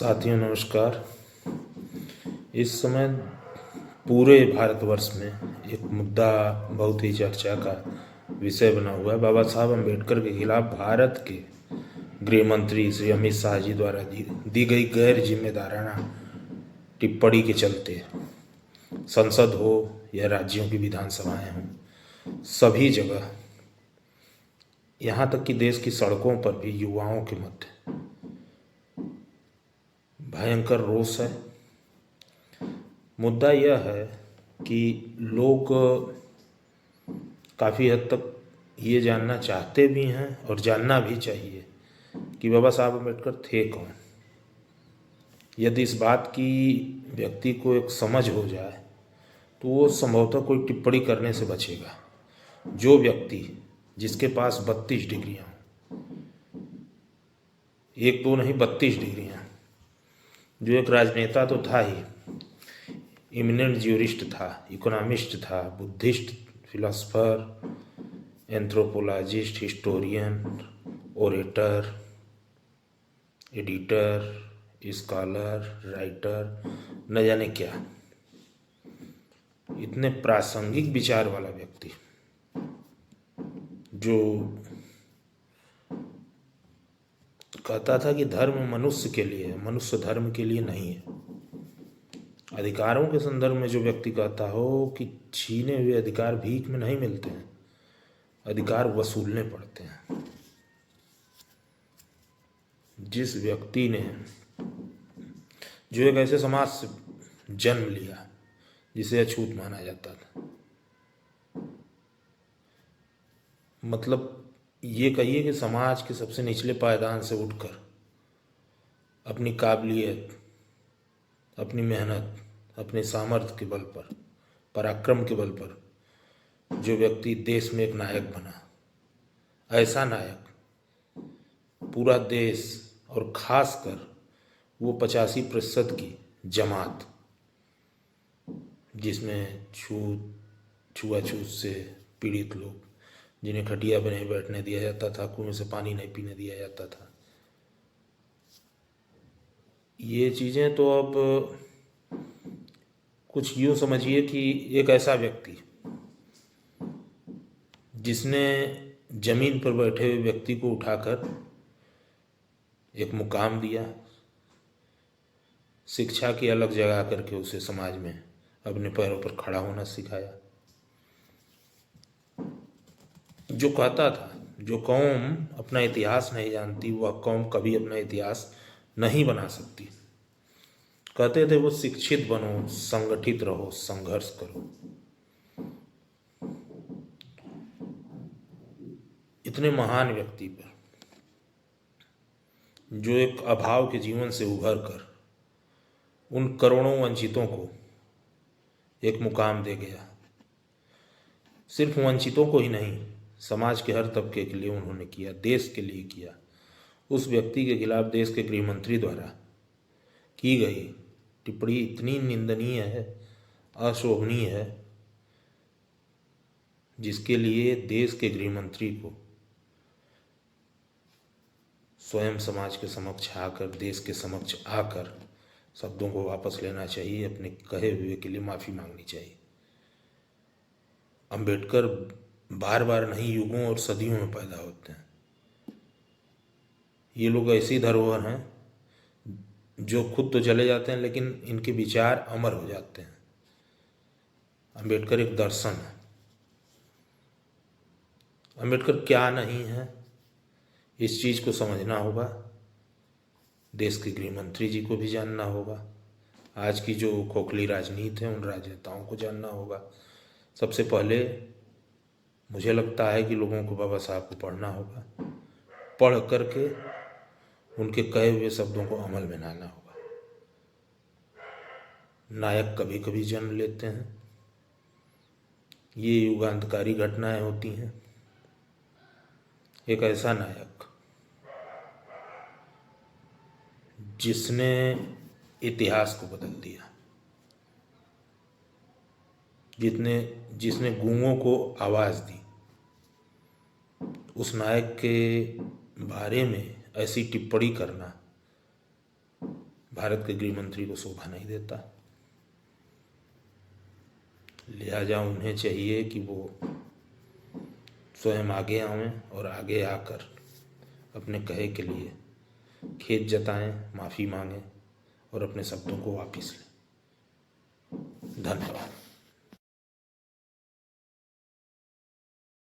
साथियों नमस्कार। इस समय पूरे भारतवर्ष में एक मुद्दा बहुत ही चर्चा का विषय बना हुआ है। बाबा साहब अम्बेडकर के खिलाफ भारत के गृह मंत्री श्री अमित शाह जी द्वारा दी गई गैर जिम्मेदाराना टिप्पणी के चलते संसद हो या राज्यों की विधानसभाएं हों, सभी जगह यहाँ तक कि देश की सड़कों पर भी युवाओं के मध्य भयंकर रोष है। मुद्दा यह है कि लोग काफ़ी हद तक ये जानना चाहते भी हैं और जानना भी चाहिए कि बाबा साहब अम्बेडकर थे कौन। यदि इस बात की व्यक्ति को एक समझ हो जाए तो वो संभवतः कोई टिप्पणी करने से बचेगा। जो व्यक्ति जिसके पास 32 डिग्रियाँ, एक दो नहीं 32 डिग्रियाँ, जो एक राजनेता तो था ही, इमिनेंट ज्यूरिस्ट था, इकोनॉमिस्ट था, Buddhist, philosopher, anthropologist, historian, orator, editor, scholar, writer, न जाने क्या, इतने प्रासंगिक विचार वाला व्यक्ति जो कहता था कि धर्म मनुष्य के लिए है, मनुष्य धर्म के लिए नहीं है। अधिकारों के संदर्भ में जो व्यक्ति कहता हो कि छीने हुए अधिकार भीख में नहीं मिलते हैं, अधिकार वसूलने पड़ते हैं। जिस व्यक्ति ने जो एक ऐसे समाज से जन्म लिया जिसे अछूत माना जाता था, मतलब ये कहिए कि समाज के सबसे निचले पायदान से उठकर अपनी काबिलियत, अपनी मेहनत, अपने सामर्थ्य के बल पर, पराक्रम के बल पर जो व्यक्ति देश में एक नायक बना, ऐसा नायक पूरा देश और खासकर वो 85% की जमात जिसमें छुआछूत से पीड़ित लोग, जिन्हें खटिया पर नहीं बैठने दिया जाता था, कुएं से पानी नहीं पीने दिया जाता था, ये चीज़ें तो अब कुछ यूँ समझिए कि एक ऐसा व्यक्ति जिसने जमीन पर बैठे हुए व्यक्ति को उठाकर एक मुकाम दिया, शिक्षा की अलग जगह करके उसे समाज में अपने पैरों पर खड़ा होना सिखाया। जो कहता था जो कौम अपना इतिहास नहीं जानती वह कौम कभी अपना इतिहास नहीं बना सकती। कहते थे वो शिक्षित बनो, संगठित रहो, संघर्ष करो। इतने महान व्यक्ति पर जो एक अभाव के जीवन से उभर कर उन करोड़ों वंचितों को एक मुकाम दे गया, सिर्फ वंचितों को ही नहीं, समाज के हर तबके के लिए उन्होंने किया, देश के लिए किया। उस व्यक्ति के खिलाफ देश के गृह मंत्री द्वारा की गई टिप्पणी इतनी निंदनीय है, अशोभनीय है, जिसके लिए देश के गृह मंत्री को स्वयं समाज के समक्ष आकर, देश के समक्ष आकर शब्दों को वापस लेना चाहिए, अपने कहे हुए के लिए माफ़ी मांगनी चाहिए। अम्बेडकर बार बार नहीं, युगों और सदियों में पैदा होते हैं। ये लोग ऐसी धरोहर हैं जो खुद तो चले जाते हैं लेकिन इनके विचार अमर हो जाते हैं। अम्बेडकर एक दर्शन है। अम्बेडकर क्या नहीं है, इस चीज़ को समझना होगा। देश के गृह मंत्री जी को भी जानना होगा। आज की जो खोखली राजनीति है उन राजनेताओं को जानना होगा। सबसे पहले मुझे लगता है कि लोगों को बाबा साहब को पढ़ना होगा, पढ़ करके उनके कहे हुए शब्दों को अमल में लाना होगा। नायक कभी कभी जन्म लेते हैं, ये युगांतकारी घटनाएं होती हैं। एक ऐसा नायक जिसने इतिहास को बदल दिया, जिसने गूंगों को आवाज़ दी, उस नायक के बारे में ऐसी टिप्पणी करना भारत के गृह मंत्री को शोभा नहीं देता। लिहाजा उन्हें चाहिए कि वो स्वयं आगे आवें और आगे आकर अपने कहे के लिए खेद जताएं, माफ़ी मांगें और अपने शब्दों को वापस लें। धन्यवाद।